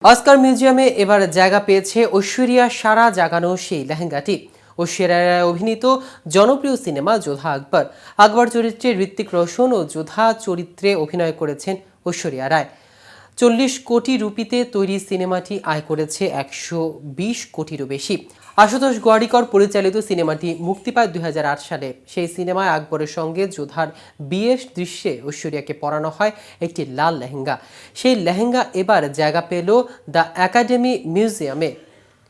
Oscar মিউজিয়ামে এবার জায়গা পেয়েছে ঐশ্বরিয়া সারা জাগানো সেই লেহেঙ্গাটি। ঐশ্বরিয়া রায় অভিনীত জনপ্রিয় সিনেমা যোধা আকবর। আকবর চরিত্রে ঋত্বিক রোশন ও যোধা চরিত্রে অভিনয় করেছেন ঐশ্বরিয়া রায়। 40 কোটি রুপিতে তৈরি সিনেমাটি আয় করেছে 120 কোটিরও বেশি। আশুতোষ গোয়ারিকর পরিচালিত সিনেমাটি মুক্তি পায় 2008 সালে। সেই সিনেমায় আকবরের সঙ্গে যোধার বিয়ের দৃশ্যে ঐশ্বরিয়াকে পরানো হয় একটি লাল লেহেঙ্গা। সেই লেহেঙ্গা এবার জায়গা পেল দ্য একাডেমি মিউজিয়ামে।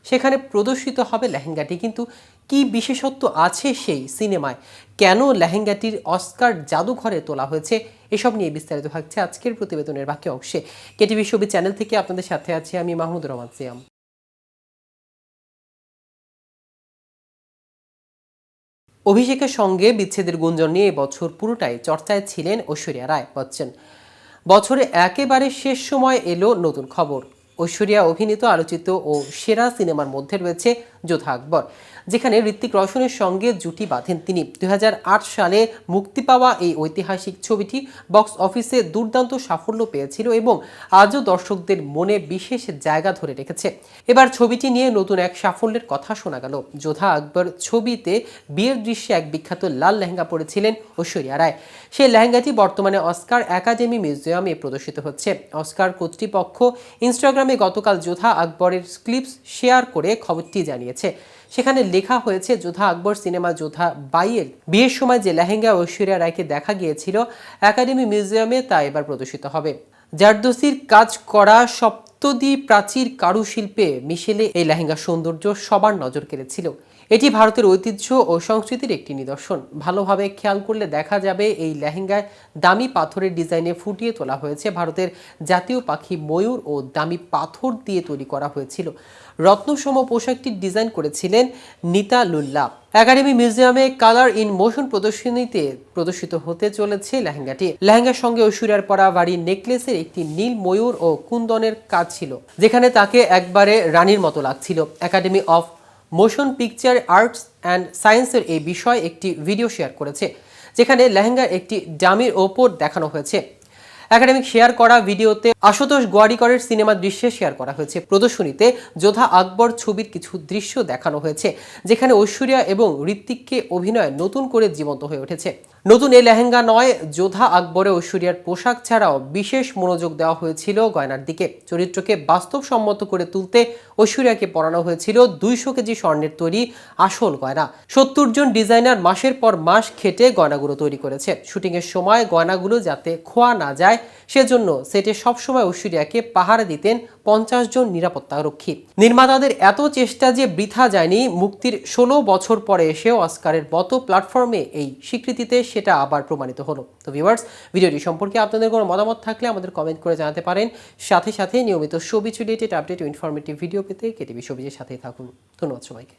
সেখানে প্রদর্শিত হবে লেহেঙ্গাটি। কিন্তু কি বিশেষত্ব আছে সেই সিনেমায়, কেন লেহেঙ্গাটির অস্কার জাদুঘরে তোলা হয়েছে, এসব নিয়ে বিস্তারিত থাকছে আজকের প্রতিবেদনের বাকি অংশে। কেটিভি ছবি চ্যানেল থেকে আপনাদের সাথে আছি আমি মাহমুদুর রহমান সিয়াম। অভিষেকের সঙ্গে বিচ্ছেদের গুঞ্জন নিয়ে এবছর পুরোটাই চর্চায় ছিলেন ঐশ্বরিয়া রায় বচ্চন। বছরে একেবারে শেষ সময় এলো নতুন খবর। ঐশ্বরিয়া অভিনীত আলোচিত ও সেরা সিনেমার মধ্যে রয়েছে যোধা আকবর, যেখানে ঋত্বিক রোশনের সঙ্গে জুটি বাঁধেন তিনি। 2008 সালে মুক্তি পাওয়া এই ঐতিহাসিক ছবিটি বক্স অফিসে দুর্দান্ত সাফল্য পেয়েছিল এবং আজও দর্শকদের মনে বিশেষ জায়গা ধরে রেখেছে। এবার ছবিটি নিয়ে নতুন এক সাফল্যের কথা শোনা গেল। যোধা আকবর ছবিতে বিয়ের দৃশ্যে এক বিখ্যাত লাল লেহেঙ্গা পরেছিলেন ঐশ্বরিয়া রায়। সেই লেহেঙ্গাটি বর্তমানে অস্কার একাডেমি মিউজিয়ামে প্রদর্শিত হচ্ছে। অস্কার কর্তৃপক্ষ ইনস্টাগ্রামে গতকাল যোধা আকবরের ক্লিপস শেয়ার করে খবরটি জানিয়েছে। সেখানে লেখা হয়েছে, যোধা আকবর সিনেমা যোধা বাইয়ের বিয়ের সময় যে লেহেঙ্গা ঐশ্বরিয়া রায়কে দেখা গিয়েছিল একাডেমি মিউজিয়ামে, তা এবার প্রদর্শিত হবে। জারদোসির কাজ করা সপ্তদ্বী প্রাচীর কারুশিল্পে মিশেলে এই লেহেঙ্গার সৌন্দর্য সবার নজর কেড়েছিল। এটি ভারতের ঐতিহ্য ও সংস্কৃতির একটি নিদর্শন। ভালোভাবে খেয়াল করলে দেখা যাবে এই লেহেঙ্গায় দামি পাথরের ডিজাইনে ফুটিয়ে তোলা হয়েছে ভারতের জাতীয় পাখি ময়ূর ও দামি পাথর দিয়ে তৈরি করা হয়েছিল। রত্নসম পোশাকটির ডিজাইন করেছিলেন নিতা লুল্লা। একাডেমি মিউজিয়ামে কালার ইন মোশন প্রদর্শনীতে প্রদর্শিত হতে চলেছে লেহেঙ্গাটি। লেহেঙ্গার সঙ্গে ঐশ্বরিয়ার পরা ভারী নেকলেসের একটি নীল ময়ূর ও কুন্দনের কাজ ছিল, যেখানে তাকে একবারে রানীর মতো লাগছিল। Academy of motion picture arts and সায়েন্সের এই বিষয়ে একটি ভিডিও শেয়ার করেছে, যেখানে লেহেঙ্গার একটি ডামির ওপর দেখানো হয়েছে। একাডেমিক শেয়ার করা ভিডিওতে আশুতোষ গোয়ারিকরের সিনেমা দৃশ্যে শেয়ার করা হয়েছে। প্রদর্শনীতে যোধা আকবর ছবির কিছু দৃশ্য দেখানো হয়েছে, যেখানে ঐশ্বরিয়া এবং ঋত্বিককে অভিনয় নতুন করে জীবন্ত হয়ে উঠেছে। নতুন এই লেহেঙ্গা নয়, যোধা আকবরে ঐশ্বরিয়ার পোশাক ছাড়াও বিশেষ মনোযোগ দেওয়া হয়েছিল গয়নার দিকে। চরিত্রকে বাস্তবসম্মত করে তুলতে ঐশ্বরিয়াকে পরানো হয়েছিল 200 কেজি স্বর্ণের তৈরি আসল গয়না। 70 জন ডিজাইনার মাসের পর মাস খেটে গয়নাগুলো তৈরি করেছে। শুটিংয়ের সময় গয়নাগুলো যাতে খোয়া না যায় সেজন্য সেটে সবসময় ঐশ্বরিয়াকে পাহারা দিতেন 50 জন নিরাপত্তারক্ষী। নির্মাতাদের এত চেষ্টা যে বৃথা যায়নি। মুক্তির 16 বছর পরে এসেও অস্কারের মতো প্ল্যাটফর্মে এই স্বীকৃতিতে সেটা আবার প্রমাণিত হলো। তো ভিউয়ার্স, ভিডিওটি সম্পর্কে আপনাদের কোনো মতামত থাকলে আমাদের কমেন্ট করে জানাতে পারেন। সাথে সাথে নিয়মিত ছবি রিলেটেড আপডেট ও ইনফরমেটিভ ভিডিও পেতে কেটিভি ছবির সাথেই থাকুন। ধন্যবাদ সবাইকে।